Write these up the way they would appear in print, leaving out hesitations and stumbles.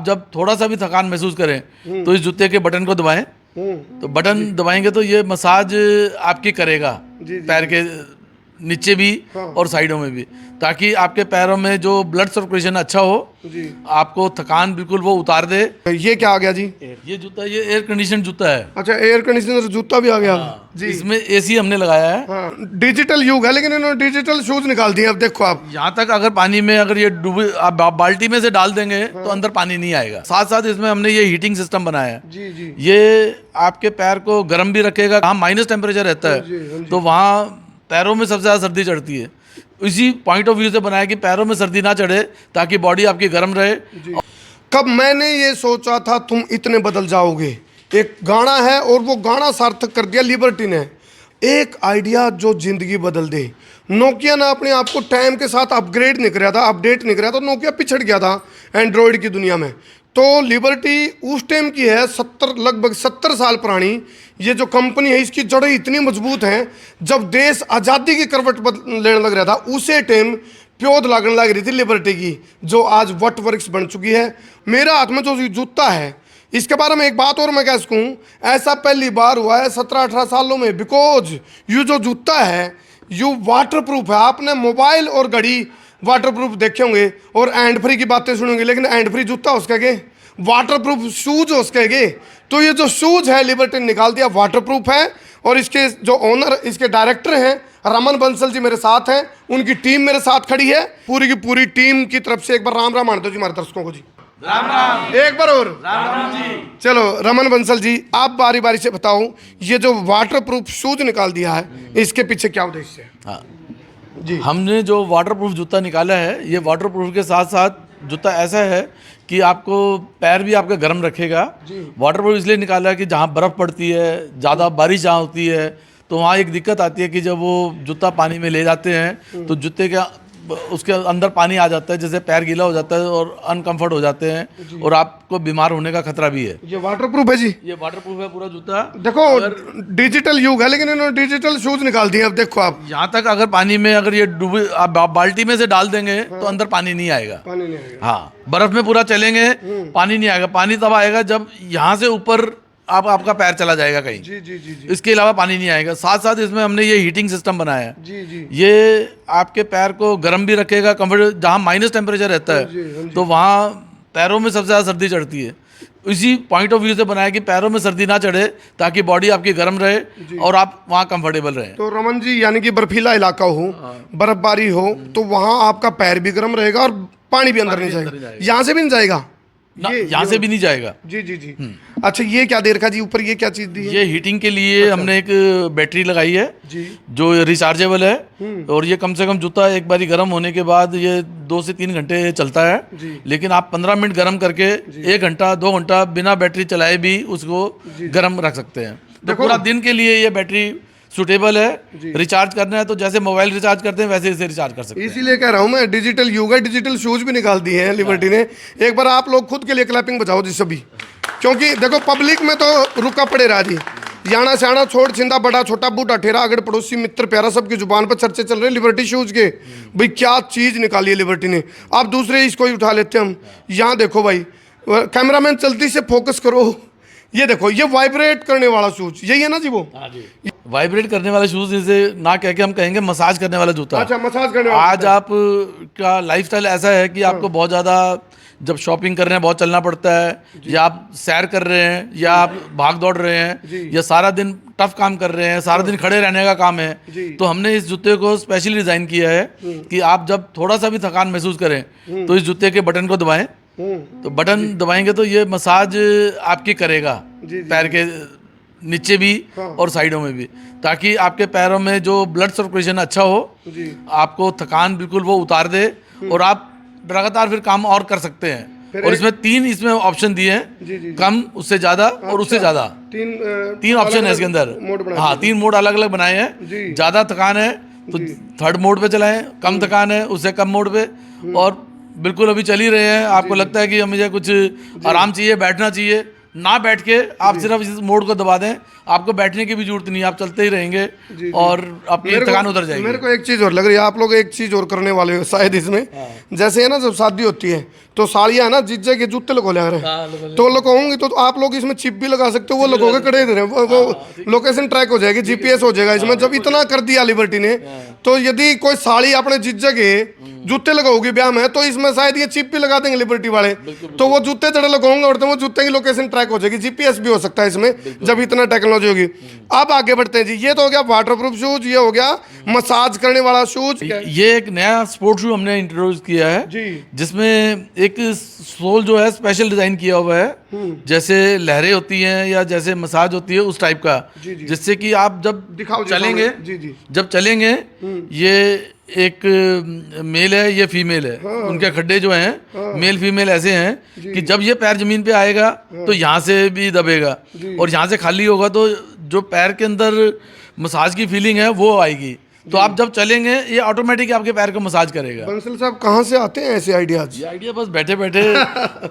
जब थोड़ा सा भी थकान महसूस करें तो इस जूते के बटन को दबाएं, तो बटन दबाएंगे तो ये मसाज आपकी करेगा पैर के नीचे भी और साइडों में भी, ताकि आपके पैरों में जो ब्लड सर्कुलेशन अच्छा हो, आपको थकान बिल्कुल वो उतार दे। ये क्या आ गया जी? ये जूता ये एयर कंडीशन जूता है। अच्छा, एयर कंडीशनर जूता भी आ गया जी। इसमें एसी हमने लगाया है। हाँ, डिजिटल युग है, लेकिन इन्होंने डिजिटल शूज निकाल दिए। अब देखो आप यहाँ तक अगर पानी में अगर ये डूबे आप बाल्टी में से डाल देंगे तो अंदर पानी नहीं आएगा। साथ साथ इसमें हमने ये हीटिंग सिस्टम बनाया है जी जी। ये आपके पैर को गर्म भी रखेगा। हाँ, माइनस टेम्परेचर रहता है तो वहाँ पैरों में सबसे ज़्यादा सर्दी चढ़ती है। इसी पॉइंट ऑफ व्यू से बनाया कि पैरों में सर्दी ना चढ़े ताकि बॉडी आपकी गर्म रहे। कब मैंने ये सोचा था तुम इतने बदल जाओगे, एक गाना है और वो गाना सार्थक कर दिया लिबर्टी ने। एक आइडिया जो जिंदगी बदल दे। नोकिया ने अपने आप को टाइम के साथ अपग्रेड नहीं कराया था, अपडेट नहीं कराया था, नोकिया पिछड़ गया था एंड्रॉयड की दुनिया में। तो लिबर्टी उस टाइम की है, लगभग 70 साल पुरानी। ये जो कंपनी है इसकी जड़ें इतनी मजबूत हैं, जब देश आज़ादी की करवट लेने लग रहा था उसे टाइम प्योद लागने लग रही थी लिबर्टी की, जो आज वट वर्क्स बन चुकी है। मेरे हाथ में जो जूता है इसके बारे में एक बात और मैं कह सकूँ, ऐसा पहली बार हुआ है 17-18 सालों में, बिकॉज ये जो जूता है ये वाटर प्रूफ है। आपने मोबाइल और घड़ी वाटर प्रूफ देखे होंगे और हैंड फ्री की बातें सुनेंगे, लेकिन हैंड फ्री जूता उसके गे, वाटर प्रूफ शूज उसके गे। तो ये जो शूज है लिबर्टी ने निकाल दिया, वाटर प्रूफ है। और इसके जो ओनर, इसके डायरेक्टर हैं रमन बंसल जी मेरे साथ हैं, उनकी टीम मेरे साथ खड़ी है। पूरी की पूरी टीम की तरफ से एक बार राम राम मान दो जी हमारे दर्शकों को जी। राम राम। एक बार और राम राम जी। चलो रमन बंसल जी, आप बारी बारी से बताओ, ये जो वाटर प्रूफ शूज निकाल दिया है इसके पीछे क्या उद्देश्य है? हाँ जी, हमने जो वाटर प्रूफ जूता निकाला है, ये वाटर प्रूफ के साथ साथ जूता ऐसा है कि आपको पैर भी आपका गर्म रखेगा। वाटर प्रूफ इसलिए निकाला है कि जहाँ बर्फ़ पड़ती है, ज़्यादा बारिश जहाँ होती है, तो वहाँ एक दिक्कत आती है कि जब वो जूता पानी में ले जाते हैं तो जूते के उसके अंदर पानी आ जाता है, जैसे पैर गीला हो जाता है और अनकंफर्ट हो जाते हैं और आपको बीमार होने का खतरा भी है। ये वाटर प्रूफ है जी। ये वाटर प्रूफ है पूरा जूता। देखो डिजिटल युग है, लेकिन इन्होंने डिजिटल शूज निकाल दिए। अब देखो आप यहाँ तक अगर पानी में अगर ये डूबे आप बाल्टी में से डाल देंगे तो अंदर पानी नहीं आएगा। पानी नहीं आएगा। हाँ, बर्फ में पूरा चलेंगे पानी नहीं आएगा। पानी तब आएगा जब यहाँ से ऊपर आपका पैर चला जाएगा कहीं। जी जी जी जी। इसके अलावा पानी नहीं आएगा। साथ साथ इसमें हमने ये हीटिंग सिस्टम बनाया है। जी जी। ये आपके पैर को गर्म भी रखेगा, कंफर्ट, जहाँ माइनस टेम्परेचर रहता है तो वहाँ पैरों में सबसे ज़्यादा सर्दी चढ़ती है। इसी पॉइंट ऑफ व्यू से बनाया कि पैरों में सर्दी ना चढ़े ताकि बॉडी आपकी गर्म रहे और आप वहाँ कंफर्टेबल रहें। तो रमन जी, यानी कि बर्फीला इलाका हो, बर्फबारी हो, तो वहाँ आपका पैर भी गर्म रहेगा और पानी भी अंदर नहीं जाएगा। यहाँ से भी नहीं जाएगा, यहाँ से भी नहीं जाएगा। जी जी जी। अच्छा, ये क्या दे रखा जी ऊपर, ये क्या चीज दी है? ये हीटिंग के लिए हमने एक बैटरी लगाई है जी, जो रिचार्जेबल है और ये कम से कम जूता एक बारी गर्म होने के बाद ये 2 से 3 घंटे चलता है। लेकिन आप 15 मिनट गर्म करके 1 घंटा 2 घंटा बिना बैटरी चलाए भी उसको गर्म रख सकते हैं। तो पूरा दिन के लिए ये बैटरी सुटेबल है। रिचार्ज करना है तो जैसे मोबाइल रिचार्ज करते हैं वैसे इसे रिचार्ज कर सकते हैं। इसीलिए कह रहा हूँ मैं, डिजिटल युग है, डिजिटल शूज भी निकाल दिए हैं लिबर्टी ने। एक बार आप लोग खुद के लिए क्लैपिंग बजाओ जी सभी, क्योंकि देखो पब्लिक में तो रुका पड़े रहा जी। याना स्याना छोड़ छिंदा, बड़ा छोटा बूढ़ा ठेरा, अगर पड़ोसी मित्र प्यारा, सबकी जुबान पर चर्चे चल रहे लिबर्टी शूज के। भाई क्या चीज़ निकाली है लिबर्टी ने। आप दूसरे इसको ही उठा लेते हम। यहाँ देखो भाई, कैमरामैन जल्दी से फोकस करो, ये देखो, ये वाइब्रेट करने वाला शूज, यही है ना जी वो? हाँ जी, वाइब्रेट करने वाला शूज, इसे ना कह के हम कहेंगे मसाज करने वाला जूता। अच्छा, मसाज करने वाला। आज आप का लाइफस्टाइल ऐसा है कि आपको बहुत ज़्यादा जब शॉपिंग कर रहे हैं बहुत चलना पड़ता है, या आप सैर कर रहे हैं, या आप भाग दौड़ रहे हैं, या सारा दिन टफ काम कर रहे हैं, सारा दिन खड़े रहने का काम है, तो हमने इस जूते को स्पेशली डिज़ाइन किया है कि आप जब थोड़ा सा भी थकान महसूस करें तो इस जूते के बटन को दबाएं, तो बटन दबाएंगे तो ये मसाज आपकी करेगा पैर के नीचे भी और साइडों में भी, ताकि आपके पैरों में जो ब्लड सर्कुलेशन अच्छा हो, आपको थकान बिल्कुल वो उतार दे और आप लगातार फिर काम और कर सकते हैं। और इसमें 3 इसमें ऑप्शन दिए हैं, कम, उससे ज़्यादा और उससे ज़्यादा। 3 ऑप्शन है इसके अंदर। हाँ, 3 मोड अलग अलग बनाए हैं। ज़्यादा थकान है तो 3rd मोड पे चलाएं, कम थकान है उससे कम मोड पे, और बिल्कुल अभी चल ही रहे हैं, आपको लगता है कि मुझे कुछ आराम चाहिए, बैठना चाहिए, ना बैठ के आप सिर्फ इस मोड को दबा दें, आपको बैठने की भी जरूरत नहीं है, आप चलते ही रहेंगे और आपकी थकान उतर जाएगी। मेरे को एक चीज़ और लग रही है, आप लोग एक चीज़ और करने वाले हो शायद इसमें। जैसे है ना, जब शादी होती है तो साड़ियाँ है ना जीजे के जूते लगो ले रहे हैं, तो लगाऊंगी तो आप लोग इसमें चिप भी लगा सकते हो, वो लगोगे कड़े दे रहे हैं, वो लोकेशन ट्रैक हो जाएगी, जीपीएस हो जाएगा इसमें। जब इतना कर दिया लिबर्टी ने, तो यदि कोई साड़ी अपने जीजे के जूते लगाओगी ब्याह में, तो इसमें शायद ये चिप भी लगा देंगे लिबर्टी वाले, तो वो जूते जड़े लगाऊंगे और तो वो जूते की लोकेशन ट्रैक हो जाएगी, जीपीएस भी हो सकता है इसमें, जब इतना टेक्नोलॉजी होगी। अब आगे बढ़ते हैं जी, ये तो हो गया वाटरप्रूफ शूज, ये हो गया मसाज करने वाला शूज। ये एक नया स्पोर्ट शू हमने इंट्रोड्यूस किया है जी। जिसमें एक सोल जो है स्पेशल डिजाइन किया हुआ है, जैसे लहरें होती हैं या जैसे मसाज होती है उस टाइप का, जिससे कि आप जब दिखाओ जी चलेंगे, जी जी जब चलेंगे, ये एक मेल है, ये फीमेल है, उनके खड्डे जो हैं मेल फीमेल ऐसे हैं कि जब ये पैर जमीन पे आएगा तो यहाँ से भी दबेगा और यहाँ से खाली होगा तो जो पैर के अंदर मसाज की फीलिंग है वो आएगी, तो आप जब चलेंगे ये ऑटोमेटिक आपके पैर को मसाज करेगा। बंसल साहब कहाँ से आते हैं ऐसे आइडियाज? ये आइडिया बस बैठे बैठे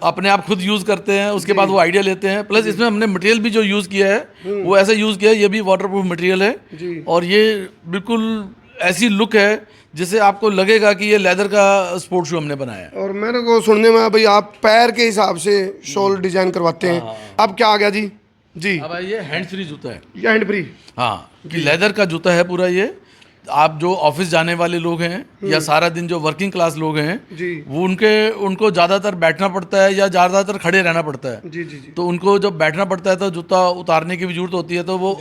अपने आप खुद यूज करते हैं, उसके बाद वो आइडिया लेते हैं। प्लस इसमें हमने मटेरियल भी जो यूज किया है वो ऐसा यूज किया है, ये भी वाटरप्रूफ मटेरियल है और ये बिल्कुल ऐसी लुक है जिससे आपको लगेगा कि ये लेदर का स्पोर्ट शू हमने बनाया है। और मेरे को सुनने में भाई आप पैर के हिसाब से शॉल डिजाइन करवाते हैं, अब क्या आ गया जी? जी अब ये हैंड फ्री जूता है, ये हैंड फ्री, हाँ, कि लेदर का जूता है पूरा। ये आप जो ऑफिस जाने वाले लोग हैं या सारा दिन जो वर्किंग क्लास लोग हैं जी वो उनको ज़्यादातर बैठना पड़ता है या ज़्यादातर खड़े रहना पड़ता है, जी जी जी तो उनको जब बैठना पड़ता है तो जूता उतारने की भी जरूरत होती है, तो वो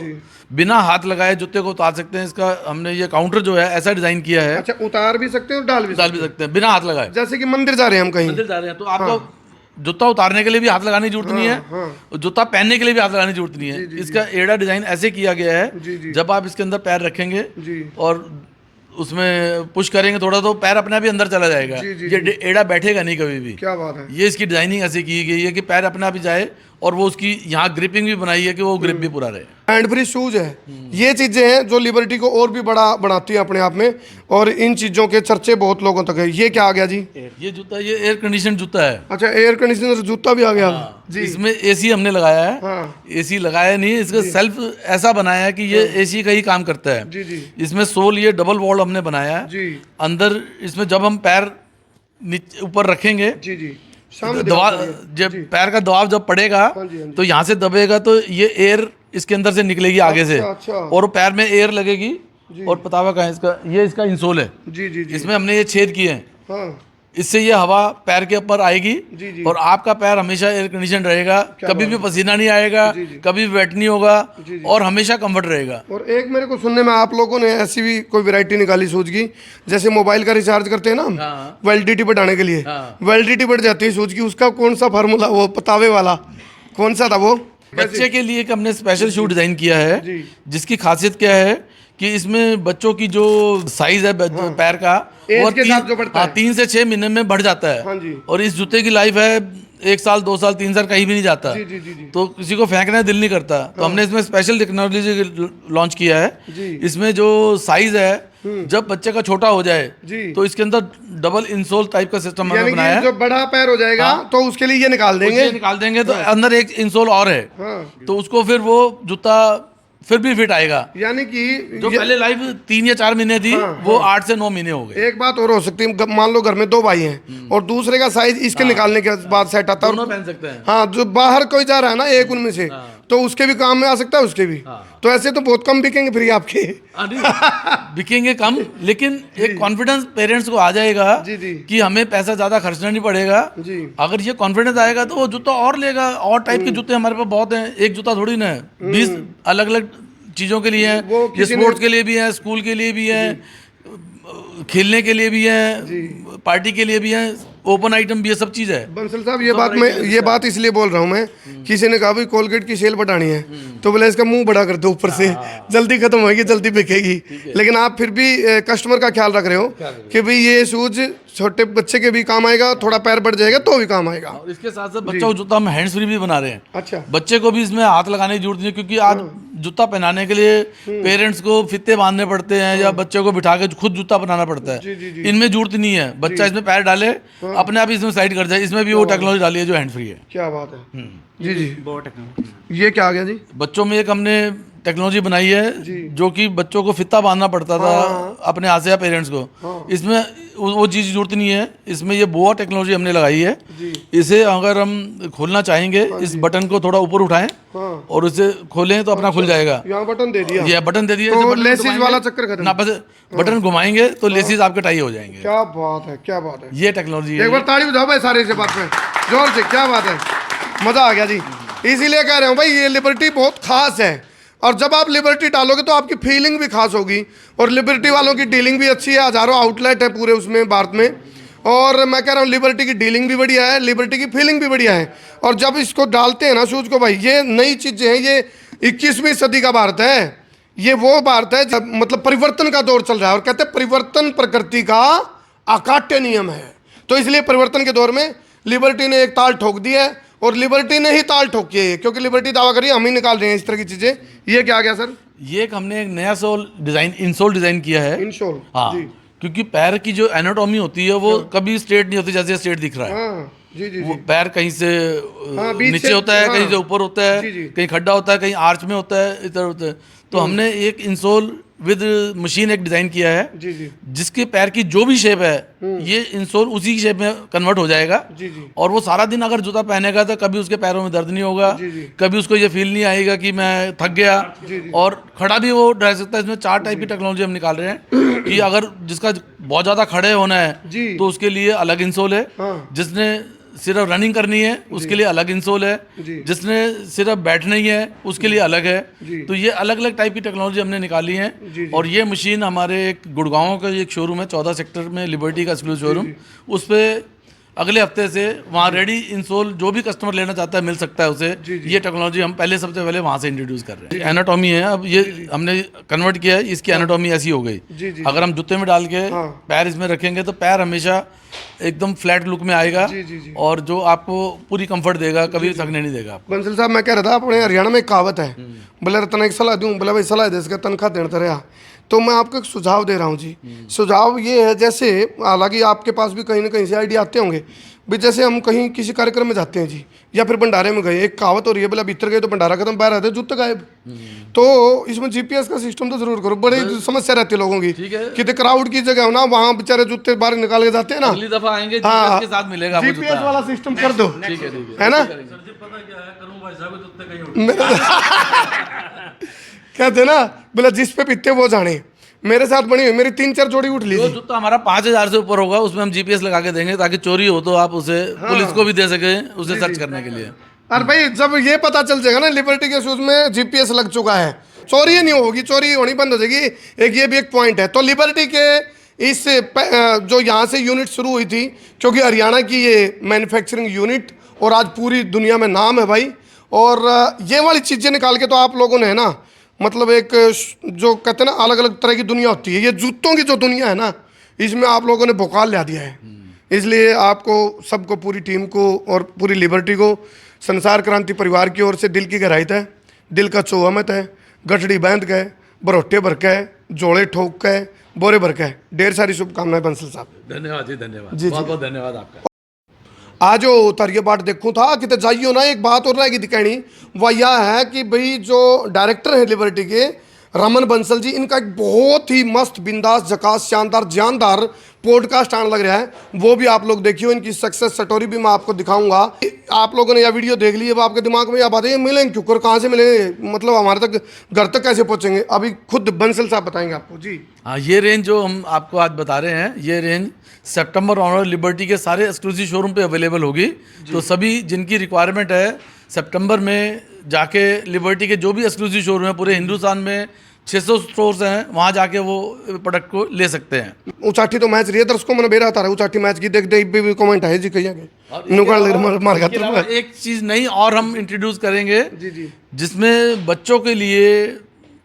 बिना हाथ लगाए जूते को उतार सकते हैं। इसका हमने ये काउंटर जो है ऐसा डिजाइन किया है, अच्छा उतार भी सकते हैं और डाल भी डाल भी सकते हैं बिना हाथ लगाए। जैसे कि मंदिर जा रहे हैं हम कहीं, मंदिर जा रहे हैं तो आपको जूता उतारने के लिए भी हाथ लगाने की जरूरत नहीं है, और जूता पहनने के लिए भी हाथ लगाने की जरूरत नहीं है। इसका एड़ा डिजाइन ऐसे किया गया है, जब आप इसके अंदर पैर रखेंगे और उसमें पुश करेंगे थोड़ा तो पैर अपने आप ही अंदर चला जाएगा, ये एड़ा बैठेगा नहीं कभी भी। क्या बात है, ये इसकी डिजाइनिंग ऐसी की गई है कि पैर अपने आप ही जाए और वो उसकी यहाँ ग्रिपिंग भी बनाई है कि वो ग्रिप भी पूरा रहे। हैंड फ्री शूज है, ये चीजें हैं जो लिबर्टी को और भी बड़ा बनाती है अपने आप में, और इन चीजों के चर्चे बहुत लोगों तक है। ये क्या आ गया जी? ये जूता ये एयर कंडीशन जूता है। अच्छा एयर कंडीशनर जूता भी आ गया जी। इसमें एसी हमने लगाया है, हाँ एसी लगाया नहीं है, इसका सेल्फ ऐसा बनाया है कि ये एसी का ही काम करता है। जी जी इसमें सोल ये डबल वॉल हमने बनाया है जी अंदर, इसमें जब हम पैर नीचे ऊपर रखेंगे जी जी सामने दबाव, जब पैर का दबाव जब पड़ेगा हाँ जी, हाँ जी। तो यहाँ से दबेगा तो ये एयर इसके अंदर से निकलेगी आगे से, अच्छा। और वो पैर में एयर लगेगी। और पतावा कहाँ है इसका? ये इसका इंसोल है, जी जी जी इसमें हमने ये छेद किए हैं, हाँ इससे ये हवा पैर के ऊपर आएगी जी जी और आपका पैर हमेशा एयर कंडीशन रहेगा, कभी भी पसीना नहीं आएगा, कभी भी वेट नहीं होगा और हमेशा कंफर्ट रहेगा। और एक मेरे को सुनने में आप लोगों ने ऐसी भी कोई वैरायटी निकाली शूज की, जैसे मोबाइल का रिचार्ज करते हैं ना हम, हाँ। वैलिडिटी बढ़ाने के लिए वैलिडिटी बढ़ जाती है शूज की, उसका कौन सा फार्मूला, वो पतावे वाला कौन सा था वो? बच्चे के लिए एक हमने स्पेशल शू डिजाइन किया है, जिसकी खासियत क्या है कि इसमें बच्चों की जो साइज है पैर का वो के साथ जो बढ़ता है। 3 से 6 महीने में बढ़ जाता है। हाँ जी। और इस जूते की लाइफ है 1 साल 2 साल 3 साल कहीं भी नहीं जाता, जी जी जी जी तो किसी को फेंकने दिल नहीं करता। तो हमने इसमें स्पेशल टेक्नोलॉजी लॉन्च किया है। इसमें जो साइज है जब बच्चे का छोटा हो जाए तो इसके अंदर डबल इंसोल टाइप का सिस्टम हमने बनाया है। जो बड़ा पैर हो जाएगा तो उसके लिए ये निकाल देंगे, तो अंदर एक इंसोल और है, तो उसको फिर वो जूता फिर भी फिट आएगा। यानी कि जो पहले लाइफ 3 या 4 महीने थी वो 8 से 9 महीने हो गए। एक बात और हो सकती है, मान लो घर में 2 भाई हैं और दूसरे का साइज इसके निकालने के बाद सेट आता है, दोनों पहन सकते हैं। हाँ, जो बाहर कोई जा रहा है ना एक उनमें से, तो उसके भी काम में आ सकता है, उसके भी। तो ऐसे तो बहुत कम बिकेंगे फ्री आपके। बिकेंगे कम, लेकिन एक कॉन्फिडेंस पेरेंट्स को आ जाएगा कि हमें पैसा ज्यादा खर्चना नहीं पड़ेगा। अगर ये कॉन्फिडेंस आएगा तो वो जूता और लेगा। और टाइप के जूते हमारे पास बहुत हैं, एक जूता थोड़ी ना है, 20 अलग अलग चीजों के लिए है। ये स्पोर्ट्स के लिए भी है, स्कूल के लिए भी है, खेलने के लिए भी है, पार्टी के लिए भी है, ओपन आइटम भी है, सब चीज़ है। बंसल साहब ये बात इसलिए बोल रहा हूँ मैं, किसी ने कहा भाई कोलगेट की सेल बढ़ानी है तो बोले इसका मुंह बड़ा कर दो ऊपर से, जल्दी खत्म होगी, जल्दी बिकेगी। लेकिन आप फिर भी कस्टमर का ख्याल रख रहे हो कि भाई ये शूज छोटे बच्चे के भी काम आएगा, थोड़ा पैर बढ़ जाएगा तो भी काम आएगा। और इसके साथ साथ बच्चों को जूता हम हैंड्स फ्री भी बना रहे हैं। अच्छा, बच्चे को भी इसमें हाथ लगाने की जरूरत नहीं है, क्योंकि आज जूता पहनाने के लिए पेरेंट्स को फित्ते बांधने पड़ते हैं या बच्चे को बिठा के खुद जूता बनाना पड़ता है। इनमें जरूरत नहीं है, बच्चा इसमें पैर डाले अपने आप इसमें स्लाइड कर जाए। इसमें भी वो टेक्नोलॉजी डाली है जो हैंड फ्री है। क्या बात है जी जी। बहुत टेक्नोलॉजी। ये क्या आ गया जी? बच्चों में एक हमने टेक्नोलॉजी बनाई है जो कि बच्चों को फित्ता बांधना पड़ता था अपने हाथ से या पेरेंट्स को, इसमें वो चीज़ की जरूरत नहीं है। इसमें ये बोआ टेक्नोलॉजी हमने लगाई है। इसे अगर हम खोलना चाहेंगे, इस बटन को थोड़ा ऊपर उठाएं और इसे खोलें तो अपना खुल जाएगा। यहाँ बटन दे दिया, ये बटन दे दिया, तो बटन लेसिस घुमाएंगे वाला चक्कर खत्म ना, बस बटन घुमाएंगे तो लेसिस आपके टाई हो जाएंगे। क्या बात है, क्या बात है, ये टेक्नोलॉजी है। एक बार ताली बजाओ भाई सारे से बात में जोर से, क्या बात है, मजा आ गया जी। इसीलिए कह रहा हूँ भाई ये लिबर्टी बहुत खास है, और जब आप लिबर्टी डालोगे तो आपकी फीलिंग भी खास होगी। और लिबर्टी वालों की डीलिंग भी अच्छी है, हजारों आउटलेट है पूरे उसमें भारत में, और मैं कह रहा हूँ लिबर्टी की डीलिंग भी बढ़िया है, लिबर्टी की फीलिंग भी बढ़िया है। और जब इसको डालते हैं ना शूज को भाई, ये नई चीजें हैं, ये 21वीं सदी का भारत है, ये वो भारत है जब मतलब परिवर्तन का दौर चल रहा है, और कहते हैं परिवर्तन प्रकृति का अकाट्य नियम है। तो इसलिए परिवर्तन के दौर में लिबर्टी ने एक ताल ठोक दी है, और लिबर्टी ने ही ताल ठोकी है, क्योंकि लिबर्टी दावा करिए हम ही निकाल रहे हैं इस तरह की चीजें। ये क्या गया सर? ये एक हमने एक नया सोल डिजाइन, इंसोल डिजाइन किया है। इंसोल, हाँ जी। क्योंकि पैर की जो एनाटॉमी होती है वो कभी स्ट्रेट नहीं होती जैसे स्ट्रेट दिख रहा है। हाँ, जी जी वो जी। पैर कहीं से बीच नीचे से, होता है, हाँ, कहीं से ऊपर होता है, जी, जी। कहीं खड्डा होता है, कहीं आर्च में होता है, इधर होता है। तो हमने एक इंसोल विद मशीन एक डिजाइन किया है, जी जी जिसके पैर की जो भी शेप है ये इंसोल उसी की शेप में कन्वर्ट हो जाएगा। जी जी और वो सारा दिन अगर जूता पहनेगा तो कभी उसके पैरों में दर्द नहीं होगा, जी, जी। कभी उसको ये फील नहीं आएगा कि मैं थक गया, और खड़ा भी वो रह सकता है। इसमें 4 टाइप की टेक्नोलॉजी हम निकाल रहे हैं कि अगर जिसका बहुत ज़्यादा खड़े होना है जी। तो उसके लिए अलग इंसोल है, हाँ। जिसने सिर्फ रनिंग करनी है उसके लिए अलग इंसोल है, जी। जिसने सिर्फ बैठना ही है उसके लिए अलग है। जी। तो ये अलग अलग टाइप की टेक्नोलॉजी हमने निकाली है। जी, जी। और ये मशीन हमारे एक गुड़गांव का एक शोरूम है 14 सेक्टर में, लिबर्टी का एक्सक्लूसिव शोरूम, उस पर अगले हफ्ते से वहाँ रेडी इंसोल जो भी कस्टमर लेना चाहता है मिल सकता है उसे। ये टेक्नोलॉजी हम पहले सबसे पहले वहाँ से इंट्रोड्यूस कर रहे हैं। एनाटॉमी है, अब ये हमने कन्वर्ट किया है, इसकी एनाटॉमी ऐसी हो गई। जी, जी। अगर हम जूते में डाल के हाँ। पैर इसमें रखेंगे तो पैर हमेशा एकदम फ्लैट लुक में आएगा, जी, जी, जी। और जो आपको पूरी कंफर्ट देगा, कभी थकने नहीं देगा आपको। बंसल साहब, मैं कह रहा था अपने हरियाणा में एक कहावत है, बोले रतन एक सलाह दूं, बोले भाई सलाह दे इसका तनख्वाह देना रहा। तो मैं आपको एक सुझाव दे रहा हूँ जी। सुझाव ये है, जैसे हालांकि आपके पास भी कहीं ना कहीं से आइडिया आते होंगे भी, जैसे हम कहीं किसी कार्यक्रम में जाते हैं जी, या फिर भंडारे में गए, एक कहावत हो रही है, बोला भीतर गए तो भंडारा खत्म, बाहर आते जूते गायब। तो इसमें जीपीएस का सिस्टम तो जरूर करो, बड़ी समस्या रहती है लोगों की, ठीक है। कि क्राउड की जगह हो ना, वहाँ बेचारे जूते बाहर निकाल के जाते हैं ना, अगली दफा आएंगे हाँ, जीपीएस के साथ मिलेगा आपको जीपीएस जूता। वाला सिस्टम कर दो, ठीक है है ना। कहते ना, बोला जिस पे पीते वो जाने। मेरे साथ बनी हुई मेरी 3-4 जोड़ी उठ ली जो थी। जूता हमारा 5,000 से ऊपर होगा उसमें हम जीपीएस लगा के देंगे, ताकि चोरी हो तो आप उसे पुलिस को भी दे सके उसे सर्च करने के लिए। और भाई जब ये पता चल जाएगा ना लिबर्टी के शूज में जीपीएस लग चुका है, चोरी नहीं होगी, चोरी होनी बंद हो जाएगी। एक ये भी एक पॉइंट है। तो लिबर्टी के इस जो यहाँ से यूनिट शुरू हुई थी, क्योंकि हरियाणा की ये मैन्युफैक्चरिंग यूनिट, और आज पूरी दुनिया में नाम है भाई। और ये वाली चीज़ें निकाल के तो आप लोगों ने है ना, मतलब एक जो कहते हैं ना अलग अलग तरह की दुनिया होती है, ये जूतों की जो दुनिया है ना, इसमें आप लोगों ने भोकाल ला दिया है। इसलिए आपको सबको, पूरी टीम को और पूरी लिबर्टी को संसार क्रांति परिवार की ओर से दिल की गहराई है, दिल का चौहमत है, गठड़ी बांध के, बरोटे भर के, जोड़े ठोक के, बोरे भर के, ढेर सारी शुभकामनाएं बंसल साहब। धन्यवाद जी, धन्यवाद, जी, बहुत बहुत धन्यवाद आपका। आज जो तारिये बाट देखूं था कि जाइयो ना, एक बात और रहेगी दिखानी, वह यह है कि भाई जो डायरेक्टर है लिबर्टी के, रमन बंसल जी, इनका एक बहुत ही मस्त, बिंदास, झकास, शानदार, जानदार पॉडकास्ट आने लग रहा है, वो भी आप लोग देखियो। इनकी सक्सेस स्टोरी भी मैं आपको दिखाऊंगा। आप लोगों ने यह वीडियो देख ली, अब आपके दिमाग में यह बात है मिलेंगे क्यों और कहाँ से मिलेंगे, मतलब हमारे तक घर तक कैसे पहुँचेंगे, अभी खुद बंसल साहब बताएंगे आपको जी। हाँ, ये रेंज जो हम आपको आज बता रहे हैं, ये रेंज सितंबर ऑनर लिबर्टी के सारे एक्सक्लूसिव शोरूम पे अवेलेबल होगी। तो सभी जिनकी रिक्वायरमेंट है सितंबर में जाके लिबर्टी के जो भी एक्सक्लूसिव शोरूम है पूरे हिंदुस्तान में 600 स्टोर्स हैं, वहाँ जाके वो प्रोडक्ट को ले सकते हैं। उचाठी तो मैच रही है, दर्शकों मैंने बेरा था उचाठी मैच की देख देख भी कमेंट है जी, कहीं एक चीज़ नई और हम इंट्रोड्यूस करेंगे जी जी, जिसमें बच्चों के लिए,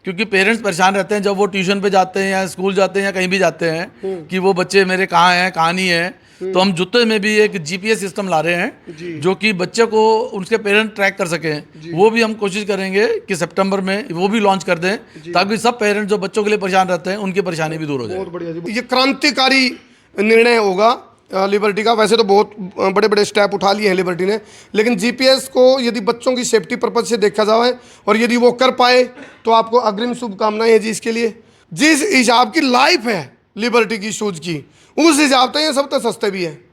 क्योंकि पेरेंट्स परेशान रहते हैं जब वो ट्यूशन पे जाते हैं या स्कूल जाते हैं या कहीं भी जाते हैं कि वो बच्चे मेरे कहाँ हैं कहाँ नहीं है। तो हम जूते में भी एक जीपीएस सिस्टम ला रहे हैं जो कि बच्चे को उनके पेरेंट ट्रैक कर सकें। वो भी हम कोशिश करेंगे कि सितंबर में वो भी लॉन्च कर दें, ताकि सब पेरेंट्स जो बच्चों के लिए परेशान रहते हैं उनकी परेशानी भी दूर हो जाए। बहुत बढ़िया जी, ये क्रांतिकारी निर्णय होगा लिबर्टी का। वैसे तो बहुत बड़े बड़े स्टेप उठा लिए हैं लिबर्टी ने, लेकिन जीपीएस को यदि बच्चों की सेफ्टी पर्पज से देखा जाए और यदि वो कर पाए तो आपको अग्रिम शुभकामनाएं हैं जी इसके लिए। जिस हिसाब की लाइफ है लिबर्टी की शूज़ की, उस हिसाब से ये सब तो सस्ते भी हैं।